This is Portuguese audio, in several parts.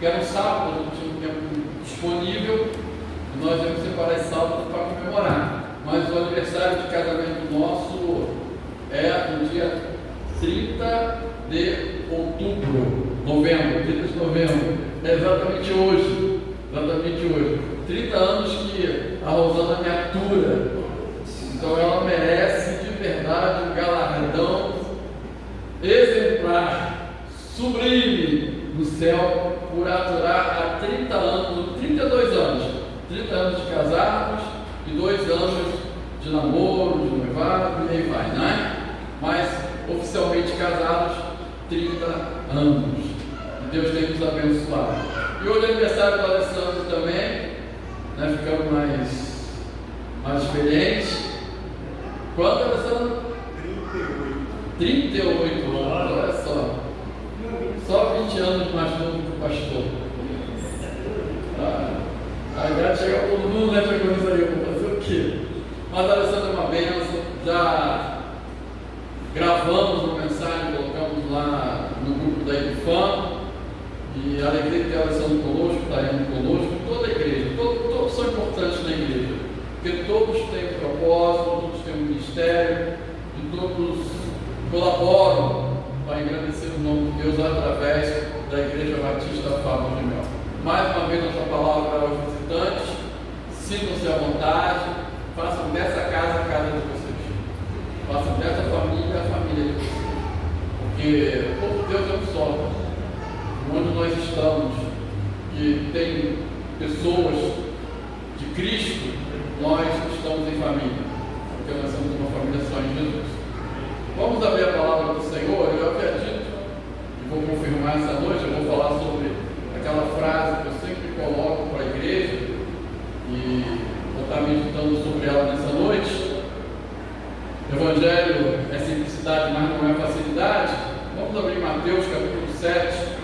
porque era um sábado, a gente tinha um tempo disponível, e nós íamos separar esse sábado para comemorar. Mas o aniversário de casamento nosso é no dia 30 de outubro, novembro, 30 de novembro, é exatamente hoje, 30 anos que a Rosana me atura, então ela merece de verdade um galardão exemplar, sublime no céu, por aturar há 30 anos, 32 anos, 30 anos de casados e 2 anos de namoro, de noivado, e aí vai, né? Mas oficialmente casados 30 anos. E Deus tem nos abençoado. E hoje é aniversário do Alessandro também, né? Ficamos mais experientes. Quanto, Alessandro? 38 anos, olha só. Só 20 anos mais novo que o pastor. A idade chega a todo mundo, né? Vou fazer o quê? Mas a Alessandra é uma bênção. Já gravamos uma mensagem, colocamos lá no grupo da Edifam. E a alegria de ter a Alessandra conosco, está indo conosco, toda a igreja, todos são importantes na igreja, porque todos têm um propósito, todos têm um ministério, e todos colaboram para engrandecer o nome de Deus através da Igreja Batista Favos de Mel. Mais uma vez, nossa palavra aos visitantes, sintam-se à vontade, façam dessa casa a casa de vocês, façam dessa família a família de vocês, porque o povo de Deus é um só. Onde nós estamos, e tem pessoas de Cristo, nós estamos em família, porque nós somos uma família só em Jesus. Vamos abrir a palavra do Senhor. Eu havia dito, e vou confirmar essa noite, eu vou falar sobre aquela frase que eu sempre coloco para a igreja, e vou estar meditando sobre ela nessa noite. Evangelho é simplicidade, mas não é facilidade. Vamos abrir Mateus capítulo 7.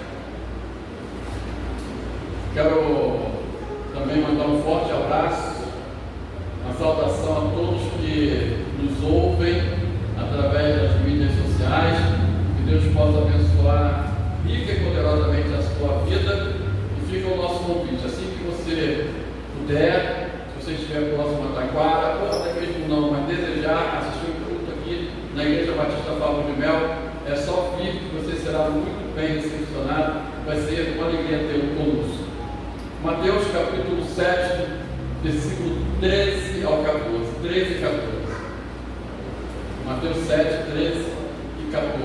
Quero também mandar um forte abraço, uma saudação a todos que nos ouvem através das mídias sociais. Que Deus possa abençoar rica e poderosamente a sua vida. E fica o nosso convite, assim que você puder, se você estiver próximo a Taquara, ou até mesmo não, mas desejar assistir um culto aqui na Igreja Batista Favos de Mel, é só vir que você será muito bem recepcionado. Vai ser uma alegria tê-lo conosco. Mateus capítulo 7, versículo 13 ao 14, 13 e 14. Mateus 7, 13 e 14.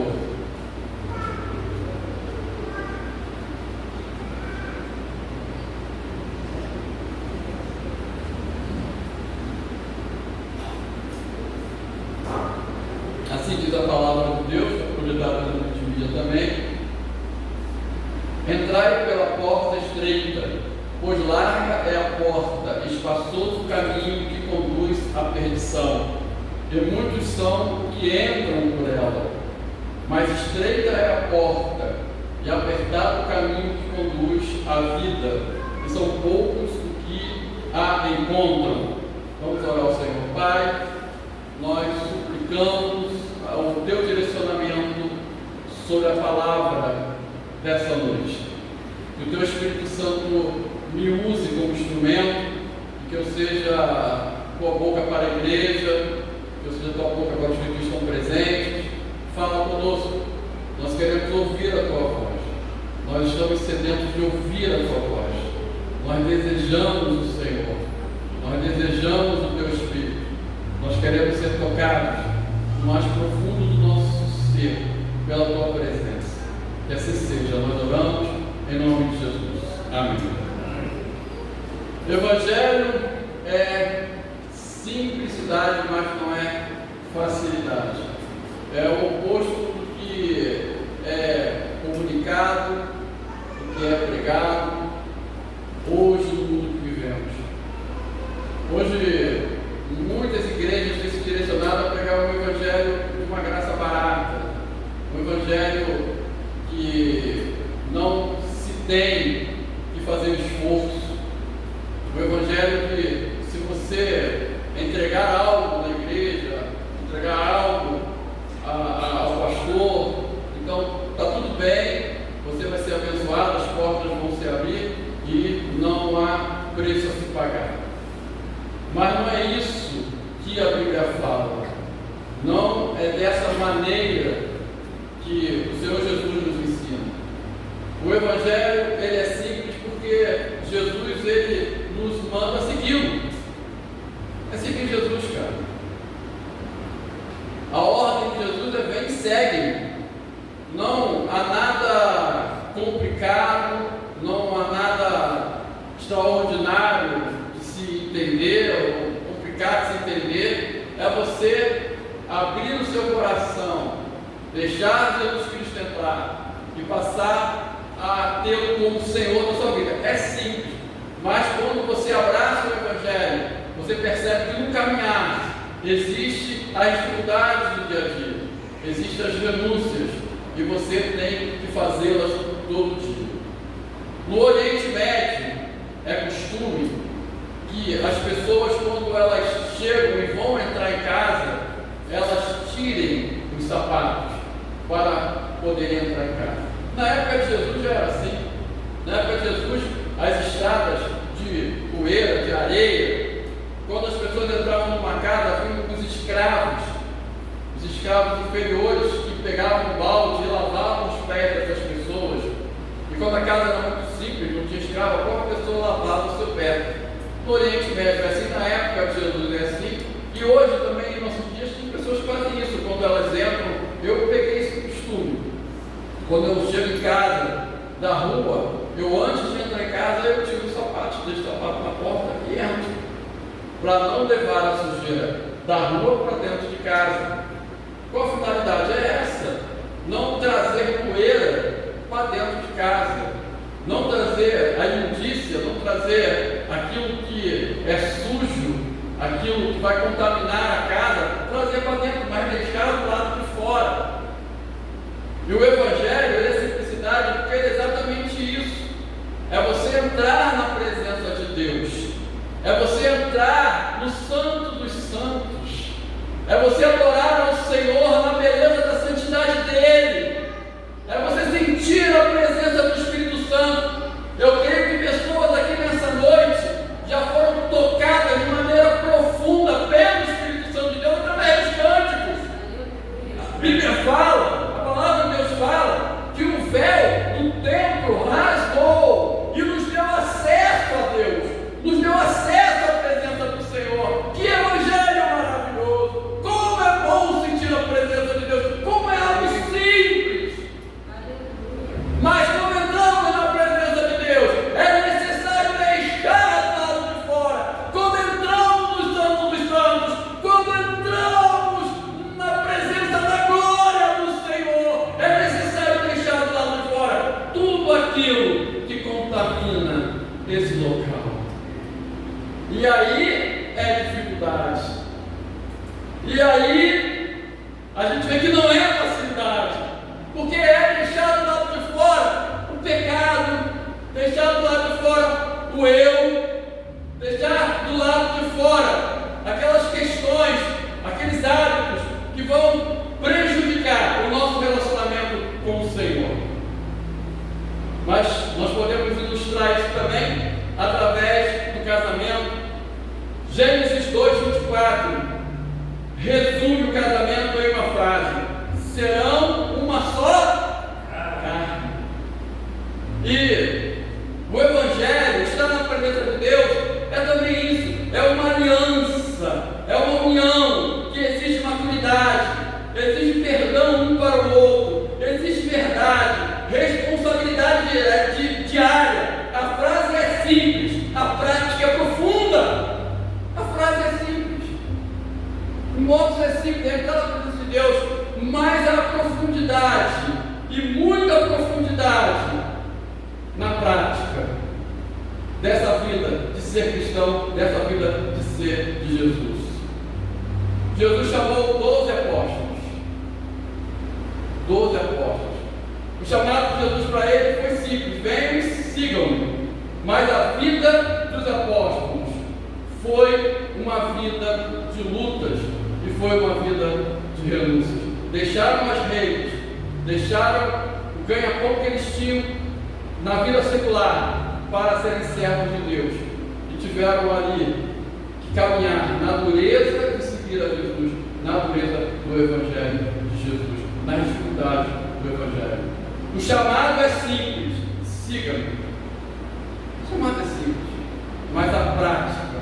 Assim diz a palavra de Deus, está projetada na multimídia também. Entrai pela porta estreita, pois larga é a porta, espaçoso o caminho que conduz à perdição, e muitos são que entram por ela. Mas estreita é a porta, e apertado o caminho que conduz à vida, e são poucos os que a encontram. Vamos orar ao Senhor. Pai, nós suplicamos o teu direcionamento sobre a palavra dessa noite. Que o teu Espírito Santo me use como instrumento, e que eu seja tua boca para a igreja, que eu seja tua boca para os que estão presentes. Fala conosco, nós queremos ouvir a tua voz, nós estamos sedentos de ouvir a tua voz, nós desejamos o Senhor, nós desejamos o teu Espírito, nós queremos ser tocados no mais profundo do nosso ser, pela tua presença. Que assim seja, nós oramos em nome de Jesus. Amém. Evangelho é simplicidade, mas não é facilidade. É o oposto do que é comunicado, do que é pregado hoje no mundo que vivemos. Hoje, muitas igrejas têm se direcionado a pregar um evangelho de uma graça barata, um evangelho que não se tem que fazer esforço, o evangelho que, se você entregar algo na igreja, entregar algo ao pastor, então está tudo bem, você vai ser abençoado, as portas vão se abrir. que a Bíblia fala. Não é dessa maneira que o Senhor Jesus nos ensina. O Evangelho, ele é simples porque Jesus, ele nos manda segui-lo. É seguir Jesus, cara. A ordem de Jesus é vem e segue. Não há nada complicado, não há nada extraordinário de se entender, ou complicado de se entender. É você abrir o seu coração, deixar Jesus Cristo entrar e passar a tê-lo como Senhor da sua vida. É simples, mas quando você abraça o Evangelho, você percebe que no caminhar existe as dificuldades do dia a dia, existem as renúncias, e você tem que fazê-las todo dia. No Oriente Médio, é costume que as pessoas, quando elas chegam e vão entrar em casa, elas tirem os sapatos para poderem entrar em casa. Na época de Jesus já era assim. Na época de Jesus, as estradas de poeira, de areia, quando as pessoas entravam numa casa, vinham os escravos inferiores que pegavam um balde e lavavam os pés dessas pessoas. E quando a casa era muito simples, não tinha escravo, a própria pessoa lavava o seu pé. No Oriente Médio é assim, na época de Jesus é assim, e hoje também, em nossos dias, tem pessoas que fazem isso. Quando elas entram, eu peguei esse costume. Quando eu chego em casa, da rua, eu antes de entrar em casa, eu tiro os sapatos, deixo o sapato na porta e entro, para não levar a sujeira da rua para dentro de casa. Qual a finalidade? É essa: não trazer poeira para dentro de casa, não trazer a imundícia, não trazer aquilo que é sujo, aquilo que vai contaminar a casa, trazer para dentro, mas deixar do lado de fora. E o Evangelho, ele é simplicidade, porque ele é exatamente isso. É você entrar na presença de Deus, é você entrar no Santo dos Santos, é você adorar ao Senhor na beleza da santidade dEle, é você sentir a presença do Espírito Santo. Eu creio que pessoas aqui nessa noite já foram tocadas de maneira profunda pelo Espírito Santo de Deus através dos cânticos. A Bíblia fala, a palavra de Deus fala, que o véu do templo rasgou e nos deu acesso a Deus, nos deu acesso à presença do Senhor. Que evangelho maravilhoso! Como é bom sentir a presença de Deus, como é algo simples. Mas como entramos na presença de Deus, é necessário deixar do lado de fora. Como entramos no Santo dos Santos, como entramos na presença da glória do Senhor, é necessário deixar do lado de fora tudo aquilo que contamina esse local. E aí é dificuldade. E aí a gente vê que não é facilidade, porque é deixar do lado de fora o pecado, deixar do lado de fora o eu, deixar do lado de fora aquelas questões, aqueles hábitos que vão prejudicar o nosso relacionamento com o Senhor. Mas nós podemos ilustrar isso também através do casamento. Gênesis 2:24 resume o casamento em uma frase: serão uma só carne. E o Evangelho, estar na presença de Deus, é também isso, é uma aliança, é uma união que existe maturidade, existe perdão um para o outro, existe verdade, responsabilidade diária. A frase é simples, a prática é profunda. A frase é simples, o modo é simples, é entrar na presença de Deus, mas há profundidade, e muita profundidade na prática dessa vida de ser cristão, dessa vida de ser de Jesus. Jesus chamou 12 apóstolos. 12 apóstolos. O chamado de Jesus para ele foi simples: venham e sigam-me. Mas a vida dos apóstolos foi uma vida de lutas e foi uma vida de renúncias. Deixaram as redes, deixaram o ganha-pão que eles tinham na vida secular para serem servos de Deus, e tiveram ali que caminhar na dureza, disciplina seguir a Jesus, na dureza do Evangelho de Jesus, nas dificuldades do Evangelho. O chamado é simples, siga-me. O chamado é simples, mas a prática,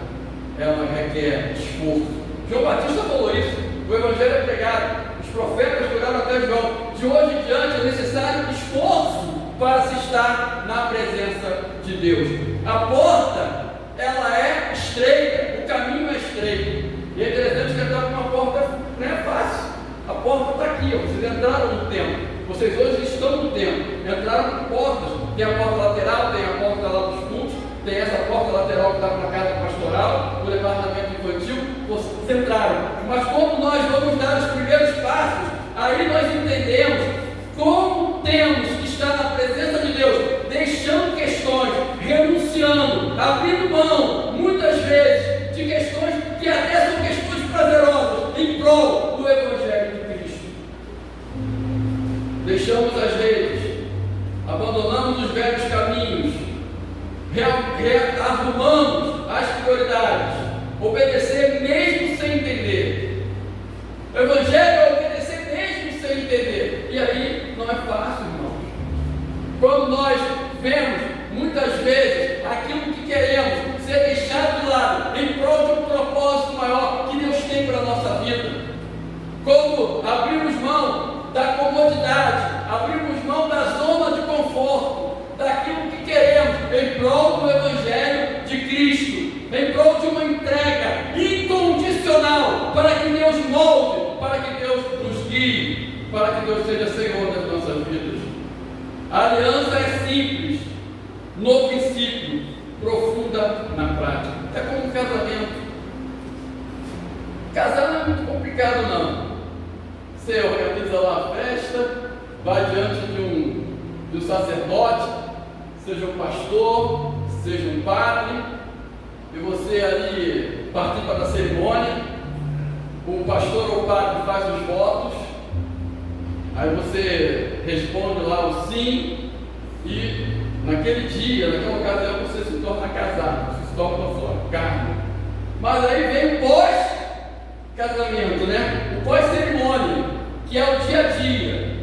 ela requer esforço. João Batista falou isso, o Evangelho é pregado, os profetas pregaram até João. De hoje em diante é necessário esforço para se estar na presença de Deus. A porta, ela é estreita, o caminho é estreito. E é interessante que entrar por uma porta não é fácil. A porta está aqui, ó. Vocês entraram no templo. Vocês hoje estão no templo. Entraram por portas. Tem a porta lateral, tem a porta lá dos cultos, tem essa porta lateral que está para a casa pastoral, o departamento infantil. Vocês entraram. Mas como nós vamos dar os primeiros passos, aí nós entendemos como temos que estar na presença de Deus, deixando questões, renunciando, abrindo mão, muitas vezes, de questões que até são questões prazerosas, em prol do Evangelho de Cristo. Deixamos as redes, abandonamos os velhos caminhos, rearrumamos as prioridades, obedecer mesmo sem entender. O Evangelho é obedecer mesmo sem entender. E aí não é fácil, irmãos. Quando nós vemos muitas vezes aquilo que queremos ser deixado de lado em prol de um propósito maior que Deus tem para a nossa vida, como abrimos mão da comodidade, abrimos mão da zona de conforto, daquilo que queremos em prol do Evangelho de Cristo, em prol de uma entrega incondicional para que Deus molde, para que Deus nos guie, para que Deus seja Senhor das nossas vidas. A aliança é simples no princípio, profunda na prática. É como um casamento. Casar não é muito complicado, não. Você organiza lá a festa, vai diante de um sacerdote, seja um pastor, seja um padre, e você ali participa da cerimônia. O pastor ou o padre faz os votos, aí você responde lá o sim, e naquele dia, naquela ocasião, você se torna casado, você se torna uma sua carne. Mas aí vem o pós-casamento, né? O pós-cerimônia, que é o dia a dia,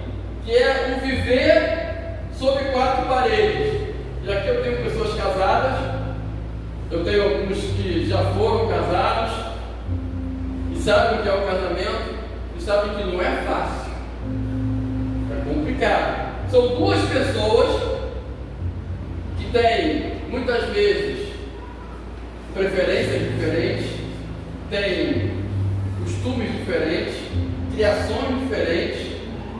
que é o viver sob quatro paredes. E aqui eu tenho pessoas casadas, eu tenho alguns que já foram casados, e sabem o que é o casamento, e sabem que não é fácil, é complicado. São duas pessoas que têm, muitas vezes, preferências diferentes, têm costumes diferentes, criações diferentes,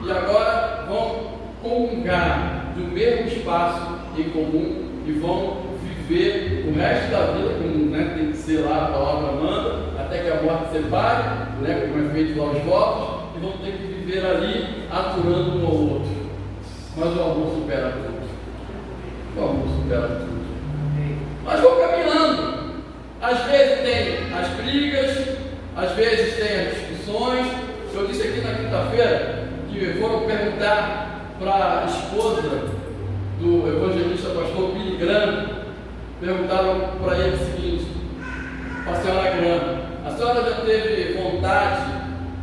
e agora vão comungar do mesmo espaço em comum e vão viver o resto da vida, como tem que ser lá, a palavra manda, até que a morte separe, como é feito lá os votos, e vão ter que viver ali aturando um ao outro. Mas o amor supera tudo. O amor supera tudo. Mas vão caminhando. Às vezes tem as brigas, às vezes tem as discussões. Eu disse aqui na quinta-feira que foram perguntar para a esposa do evangelista pastor Billy Graham, perguntaram para ele o seguinte: para a senhora Graham, a senhora já teve vontade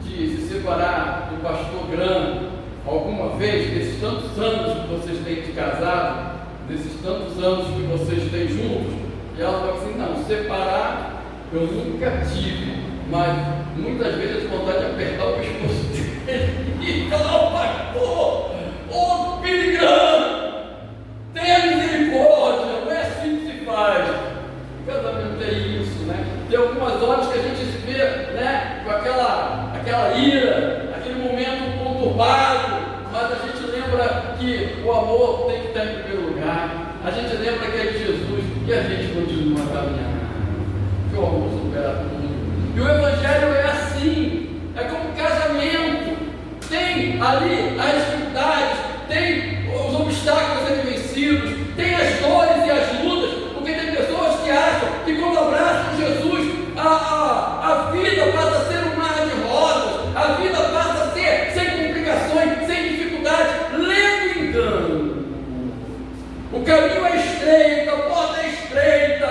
de se separar do pastor Graham alguma vez, nesses tantos anos que vocês têm de casado, nesses tantos anos que vocês têm juntos? E ela falou assim: não, separar eu nunca tive, mas muitas vezes eu tive vontade de apertar o pescoço dele e falar: pastor, ô Billy Graham, tenha misericórdia, não é assim que se faz. O casamento é isso, né? Tem algumas horas que a gente se vê, com aquela ira, aquele momento conturbado, mas a gente lembra que o amor tem que estar em primeiro lugar, a gente lembra que é de Jesus e a gente continua a caminhar, que o amor supera tudo. E o Evangelho é assim, é como um casamento, tem ali as dificuldades, tem os obstáculos a serem vencidos, tem as dores e as lutas, porque tem pessoas que acham que quando abraçam Jesus, a vida passa a ser um mar de rosas, a vida passa a ser sem complicações, sem dificuldades. Lendo engano. O caminho é estreito, a porta é estreita,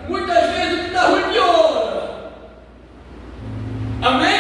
muitas vezes o que está ruim piora. Amém?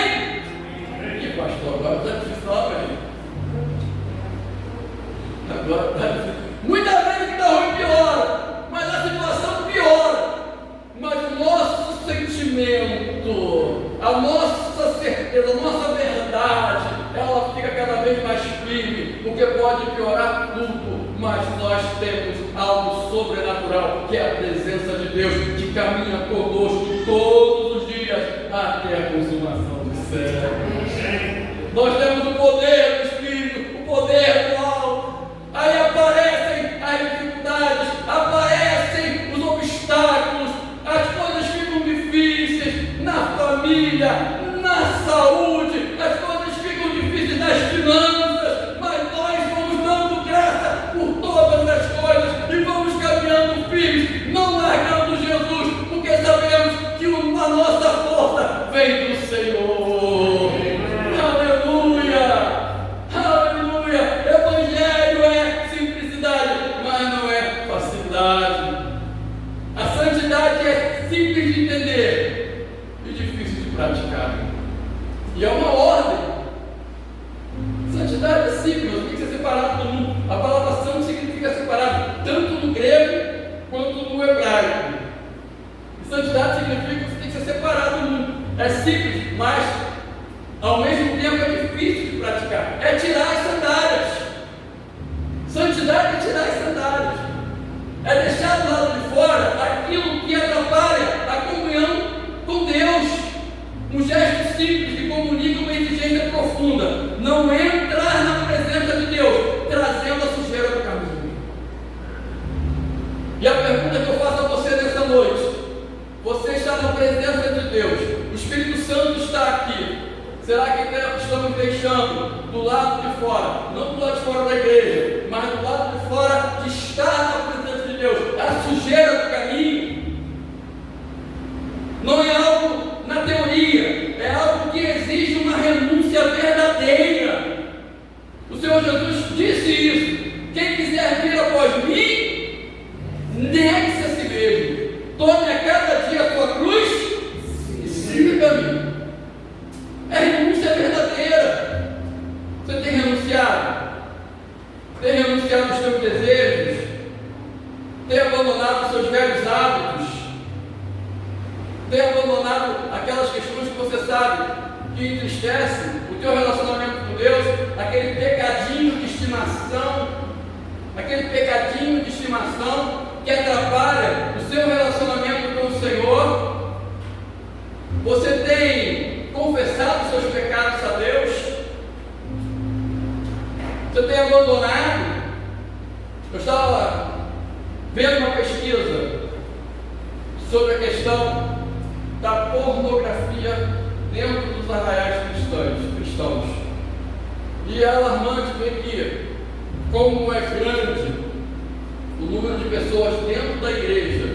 a nossa certeza, a nossa verdade, ela fica cada vez mais firme, porque pode piorar tudo, mas nós temos algo sobrenatural, que é a presença de Deus, que caminha conosco todos os dias até a consumação do céu. Nós temos o poder do Espírito, o poder do alto. Aí aparecem as dificuldades, aparecem os obstáculos, as coisas ficam difíceis na família, na saúde, as coisas ficam difíceis nas finanças, mas nós vamos dando graça por todas as coisas e vamos caminhando firmes, não largando Jesus, porque sabemos que a nossa força vem do Senhor. Aleluia! Aleluia! Evangelho é simplicidade, mas não é facilidade. A santidade é simples de entender e difícil de praticar. E é uma ordem. Santidade é simples, tem que ser separado do mundo. A palavra santo significa separado, tanto no grego quanto no hebraico. E santidade significa que você tem que ser separado do mundo. É simples, mas ao mesmo tempo é difícil de praticar. É tirar as sandálias. Santidade é tirar as sandálias. É deixar do lado de fora aquilo que atrapalha a comunhão com Deus. Um gesto simples que comunica uma exigência profunda. Não entrar na presença de Deus, trazendo a sujeira do caminho. E a pergunta que eu faço a você nessa noite: você está na presença de Deus, o Espírito Santo está aqui. Será que estamos deixando do lado de fora, não do lado de fora da igreja, mas do lado de fora de estar na presença de Deus, a sujeira do caminho? Não é algo na teoria, é algo que exige uma renúncia verdadeira. O Senhor Jesus disse isso: quem quiser vir após mim, negue-se a si mesmo, tome a cada dia a sua cruz e siga-me. É renúncia verdadeira. Você tem renunciado? Tem renunciado aos seus desejos? Tem abandonado os seus velhos hábitos? Tem abandonado aquelas questões que você sabe que entristecem o teu relacionamento com Deus? Aquele pecadinho de estimação, que atrapalha o seu relacionamento com o Senhor? Você tem confessado os seus pecados a Deus? Você tem abandonado? Eu estava vendo uma pesquisa sobre a questão da pornografia dentro dos arraiais cristãos. E é alarmante ver que, como é grande o número de pessoas dentro da igreja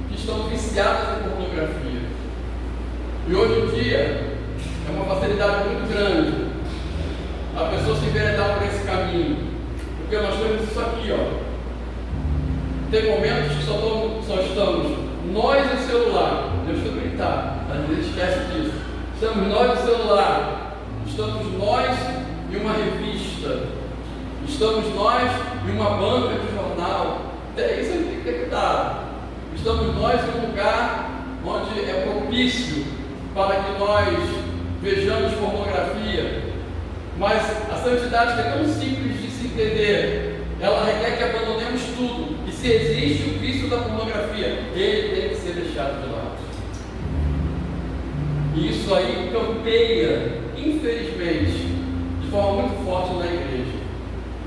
que estão viciadas em pornografia. E hoje em dia é uma facilidade muito grande a pessoa se enveredar por esse caminho, porque nós temos isso aqui, ó. Tem momentos que só estamos nós e o celular. Deus foi gritar, a gente esquece disso. Estamos nós e o celular, estamos nós e uma revista, estamos nós e uma banca de jornal. Até isso a gente tem que ter cuidado. Estamos nós em um lugar onde é propício para que nós vejamos pornografia. Mas a santidade, que é tão simples de se entender, ela requer que abandonemos tudo. E se existe o vício da pornografia, ele tem que ser deixado de lado. E isso aí campeia, infelizmente, de forma muito forte na igreja.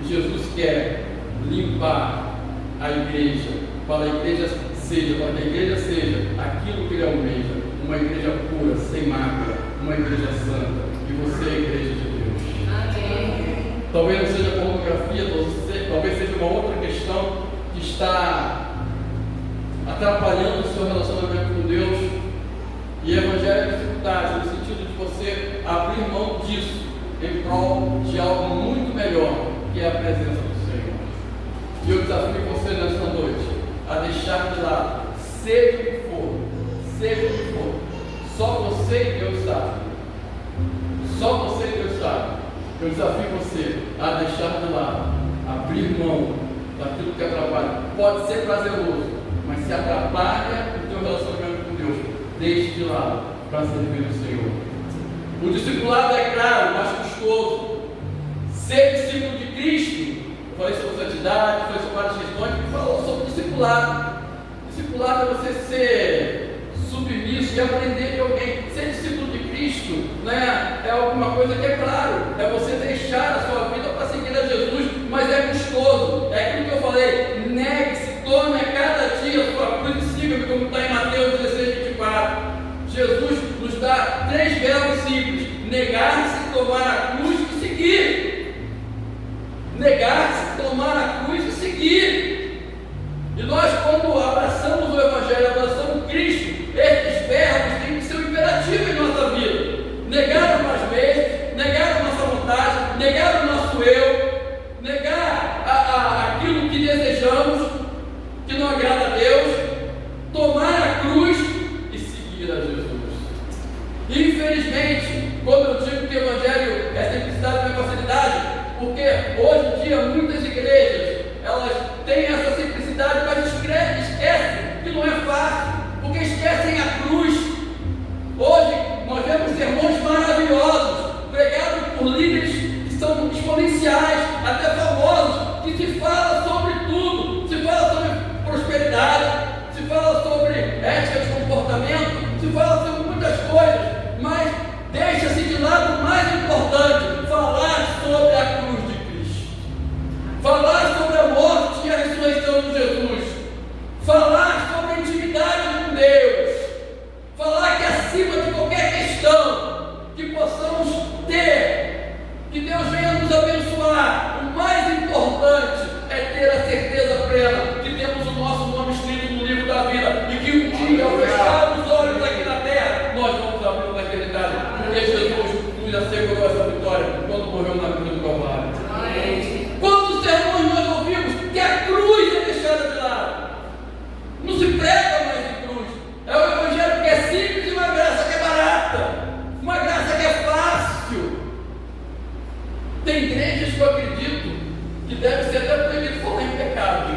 E Jesus quer limpar a igreja, para que a igreja seja aquilo que ele almeja, uma igreja pura, sem mácula, uma igreja santa. E você é a igreja de Deus. Amém. Talvez não seja pornografia, talvez seja uma outra questão que está atrapalhando o seu relacionamento com Deus. E evangelho é dificuldade, no sentido de você abrir mão disso em prol de algo muito melhor, que é a presença do Senhor. E eu desafio você nesta noite a deixar de lado, seja o que for, só você e Deus sabe. Só você e Deus sabe. Eu desafio você a deixar de lado, abrir mão daquilo que atrapalha. Pode ser prazeroso, mas se atrapalha o teu relacionamento com Deus, deixe de lado, para servir o Senhor. O discipulado é claro, mas custoso. Ser discípulo de Cristo, eu falei sobre santidade, falei sobre várias questões, e falou sobre discipulado. Discipulado é você ser submisso e aprender de alguém. Ser discípulo de Cristo, né, é alguma coisa que é claro, é você deixar a sua vida para seguir a Jesus, mas é custoso. É aquilo que eu falei, negue-se, tome a cada dia a sua cruz e siga-me, como está em Mateus 16:24. Jesus nos dá 3 verbos simples: negar-se, tomar a cruz e seguir. Negar-se, tomar a cruz e seguir. E nós, quando abraçamos o Evangelho, abraçamos Cristo, estes verbos têm que ser um imperativo em nossa vida. Negar nós mesmos, negar a nossa vontade, negar o nosso eu, negar aquilo que desejamos, que não agrada a Deus, tomar a cruz e seguir a Jesus. Infelizmente, como eu digo que o Evangelho é simplicidade, não é facilidade, porque hoje em dia muitas igrejas, elas têm essa simplicidade, mas esquecem que não é fácil, porque esquecem a cruz. Hoje nós vemos sermões maravilhosos, pregados por líderes que são exponenciais, até famosos, que se fala sobre tudo, se fala sobre prosperidade, se fala sobre ética de comportamento, se fala sobre muitas coisas, mas deixa-se de lado o mais importante: falar sobre a cruz de Cristo, falar sobre a morte e a ressurreição de Jesus, falar sobre a intimidade com Deus, falar que acima de qualquer questão que possamos ter, que Deus venha nos abençoar, o mais importante é ter a certeza plena que temos o nosso nome escrito no livro da vida e que um dia, ao fechar os olhos aqui na terra, nós vamos abrir na eternidade, porque Jesus nos assegurou essa vitória quando morreu na cruz do Calvário. Quantos sermões nós ouvimos que a cruz é deixada de lado? Não se prega mais em cruz. É o Evangelho que é simples e uma graça que é barata, uma graça que é fácil. Tem igrejas que eu acredito que deve ser até proibido falar em pecado.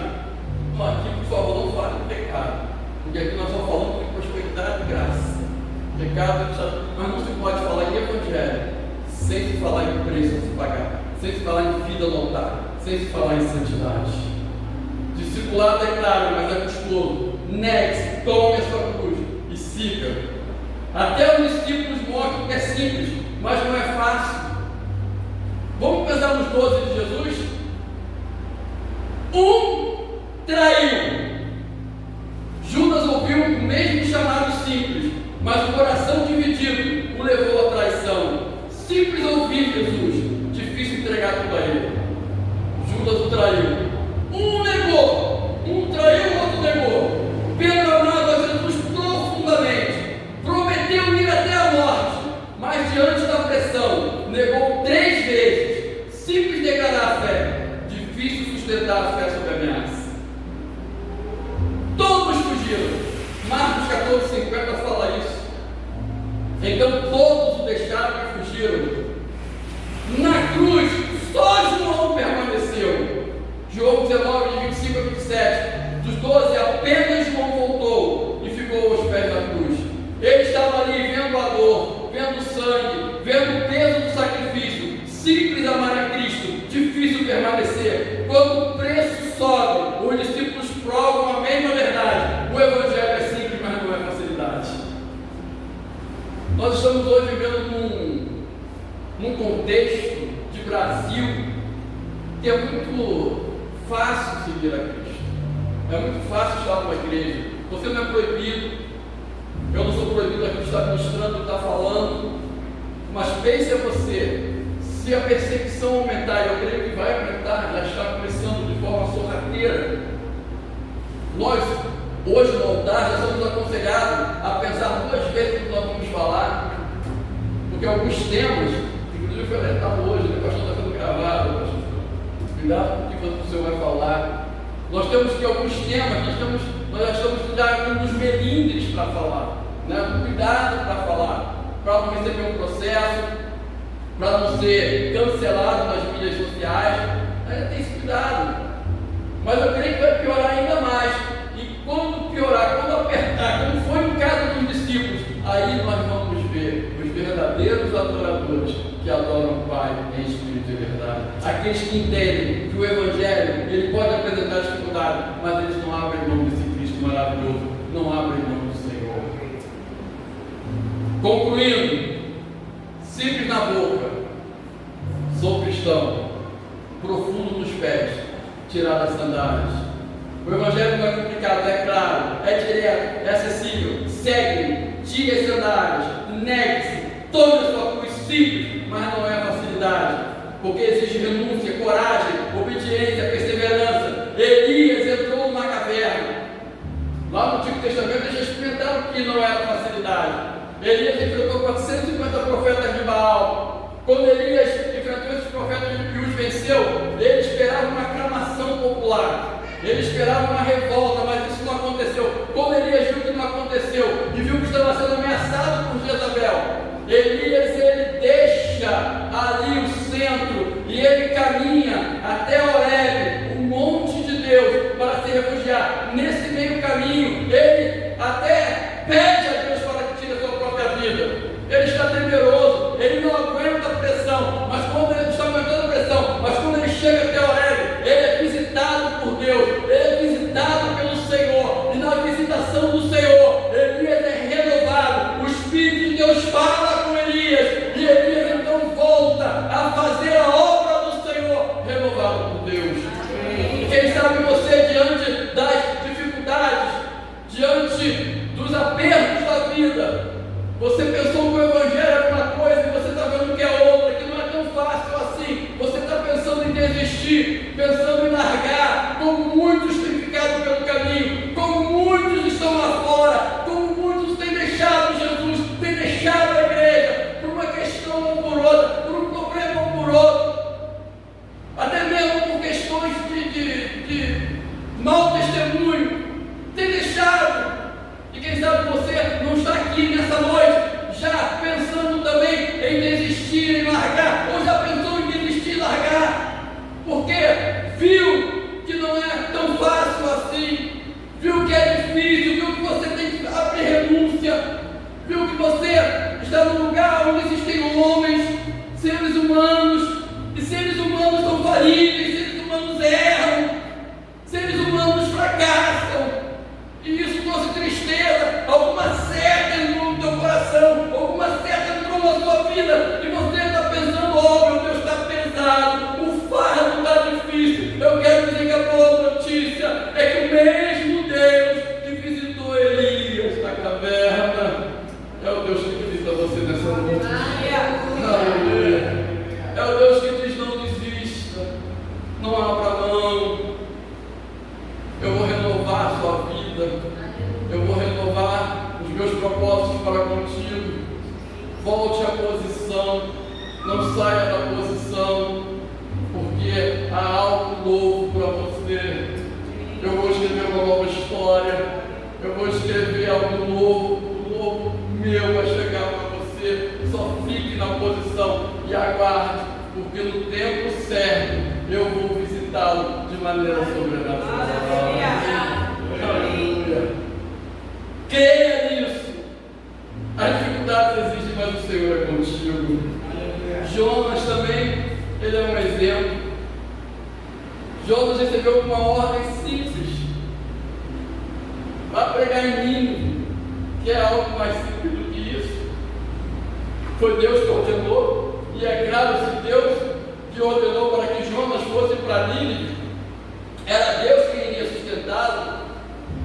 Mas aqui, por favor, não fale em pecado, porque aqui nós só falamos de prosperidade e graça. Pecado, mas não se pode falar em Evangelho sem se falar em preço a se pagar, sem se falar em vida lotada, sem se falar em santidade. Discipulado é claro, mas é custoso. Negue-se, tome a sua cruz e siga. Até os discípulos mostram que é simples, mas não é fácil. Vamos pensar nos 12 de Jesus? Um traiu. Judas ouviu o mesmo chamado simples, mas o coração dividido o levou à traição. Simples ouvir Jesus, difícil entregar tudo a ele. Judas o traiu. Um negou, um traiu, o outro negou. Pedro amava a Jesus profundamente, prometeu ir até a morte, mas diante da pressão, negou 3 vezes. Simples declarar a fé, difícil sustentar a fé sob ameaça. Todos fugiram. Marcos 14:50 fala isso. Então todos o deixaram e fugiram. Na cruz, só João permaneceu. João 19:25 a 27. Dos 12, apenas João voltou e ficou aos pés da cruz. Ele estava ali vendo a dor, vendo o sangue, vendo o peso do sacrifício. Simples amar a Cristo, difícil permanecer. Quando o preço sobe, os discípulos provam a mesma verdade. O Evangelho é simples, mas não é facilidade. Nós estamos hoje vivendo num contexto de Brasil que é muito fácil seguir a Cristo. É muito fácil estar numa igreja. Você não é proibido. Eu não sou proibido aqui de estar ministrando, de estar falando. Mas pense a você, se a perseguição aumentar, e eu creio que vai aumentar, já está começando de forma sorrateira. Nós, hoje no altar, já somos aconselhados a pensar 2 vezes no que nós vamos falar. Porque alguns temas, inclusive foi alertado hoje, o pastor está sendo gravado, pastor. Cuidado com o que o Senhor vai falar. Nós temos que alguns temas, nós já estamos já nos melindres para falar, né? Cuidado para falar, para não receber um processo, para não ser cancelado nas mídias sociais. Tem esse cuidado. Mas eu creio que vai piorar ainda mais. E quando piorar, quando apertar, como foi no caso dos discípulos, aí nós vamos adoradores que adoram o Pai em espírito e verdade. Aqueles que entendem que o Evangelho, ele pode apresentar dificuldade, mas eles não abrem mão desse Cristo maravilhoso, não abrem mão do Senhor. Concluindo, simples na boca, sou cristão, profundo nos pés, tirar as sandálias. O Evangelho não é complicado, é claro, é direto, é acessível. Segue, tire as sandálias, negue-se, tome a sua cruz simples, mas não é facilidade, porque exige renúncia, coragem, obediência, perseverança. Elias entrou numa caverna. Lá no Antigo Testamento eles já experimentaram que não era facilidade. Elias enfrentou 450 profetas de Baal. Quando Elias enfrentou esses profetas e os venceu, ele esperava uma aclamação popular. Ele esperava uma revolta, mas isso não aconteceu. Quando Elias viu que não aconteceu e viu que estava sendo ameaçado por Jezabel, Elias ele deixa ali o centro e ele caminha até Horebe, o monte de Deus, para se refugiar. Nesse meio caminho, ele até pede a Deus para que tire a sua própria vida. Ele está temeroso, ele não aguenta a pressão, mas quando ele está aguentando a pressão, mas quando ele chega até Horebe, ele é visitado por Deus, ele é visitado pelo Senhor, e na visitação do Senhor, Elias é renovado, o Espírito de Deus fala com Elias, e Elias então volta a fazer a obra do Senhor, renovado por Deus. Quem sabe você, diante das dificuldades, diante dos apertos da vida, você pensou que o Evangelho era uma coisa e você está vendo que é outra, que não é tão fácil assim. Você está pensando em desistir, pensando em largar, como muitos têm ficado pelo caminho, como muitos estão lá fora, como muitos têm deixado Jesus, têm deixado a igreja, por uma questão ou por outra, por um problema ou por outro, até mesmo por questões de mau testemunho, têm deixado. E quem sabe você não está aqui nessa noite, já pensando também em desistir, em largar, ou já pensou em desistir e largar, porque viu que não é tão fácil assim, viu que é difícil, viu que você tem que abrir renúncia, viu que você está num lugar onde existem homens, seres humanos, e seres humanos são falíveis, seres humanos erram, seres humanos fracassam. E isso trouxe tristeza, alguma seta entrou no teu coração, alguma seta entrou na sua vida, e você está pensando, oh meu Deus, está pesado, o fardo está difícil. Eu quero dizer que a boa notícia é que o mesmo Deus que visitou Elias na caverna, é o Deus que visita você nessa noite. Aleluia. É o Deus que diz, não desista, não abra mão, eu vou renovar a sua vida. Eu vou renovar os meus propósitos para contigo. Volte à posição, não saia da posição, porque há algo novo para você. Eu vou escrever uma nova história, eu vou escrever algo novo, o novo meu vai chegar para você. Só fique na posição e aguarde, porque no tempo certo eu vou visitá-lo de maneira sobrenatural. Aleluia. Creia nisso. As dificuldades existem, mas o Senhor é contigo. Jonas também, ele é um exemplo. Jonas recebeu uma ordem simples: vá pregar em Nínive, que é algo mais simples do que isso. Foi Deus que ordenou, e é claro, se Deus que ordenou para que Jonas fosse para Nínive, era Deus quem iria sustentá-lo.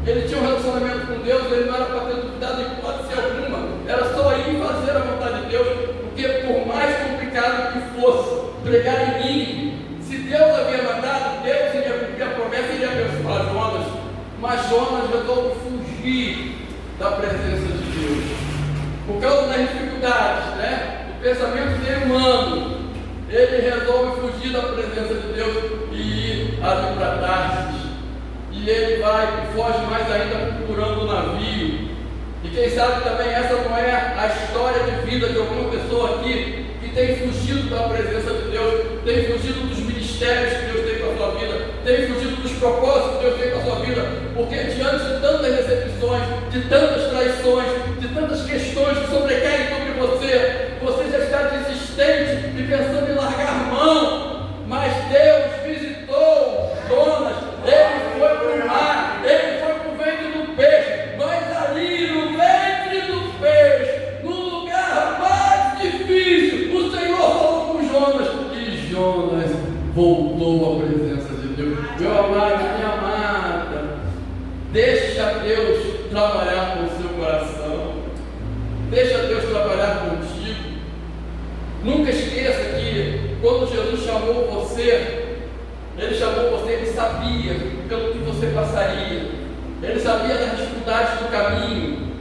Ele tinha um relacionamento com Deus, ele não era para ter duvidado em hipótese alguma, era só ir fazer a vontade de Deus, porque por mais complicado que fosse pregar em Nínive, se Deus havia mandado, Deus iria cumprir a promessa e iria abençoar Jonas, mas Jonas resolve fugir da presença de Deus, por causa das dificuldades, do pensamento dele humano. Ele resolve fugir da presença de Deus e ir ali para Tarsis. E ele vai e foge mais ainda procurando o navio. E quem sabe também essa não é a história de vida de alguma pessoa aqui que tem fugido da presença de Deus, tem fugido dos ministérios que Deus tem para a sua vida, tem fugido dos propósitos que Deus tem para a sua vida, porque diante de tantas decepções, de tantas traições, de tantas questões que sobrecaem sobre você, você já está e pensando em largar mão, mas Deus visitou Jonas, ele foi para o mar, ele foi para o ventre do peixe, mas ali no ventre do peixe, no lugar mais difícil, o Senhor falou com Jonas, e Jonas voltou à presença de Deus. Meu amado, minha amada, deixa Deus trabalhar com o seu coração, deixa Deus trabalhar contigo. Nunca esqueça que quando Jesus chamou você, ele chamou você, ele sabia pelo que você passaria, ele sabia das dificuldades do caminho,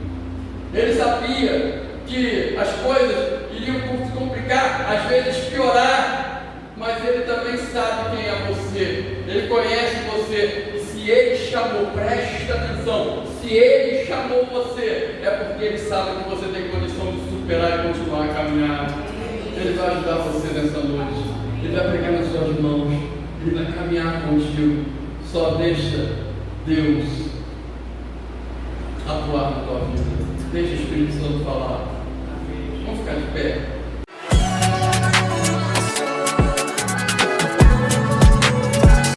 ele sabia que as coisas iriam se complicar, às vezes piorar, mas ele também sabe quem é você, ele conhece você, e se ele chamou, presta atenção, se ele chamou você, é porque ele sabe que você tem condição de superar e continuar a caminhar. Ele vai ajudar você nessa noite, ele vai pegar nas suas mãos, ele vai caminhar contigo. Só deixa Deus atuar na tua vida, deixa o Espírito Santo falar.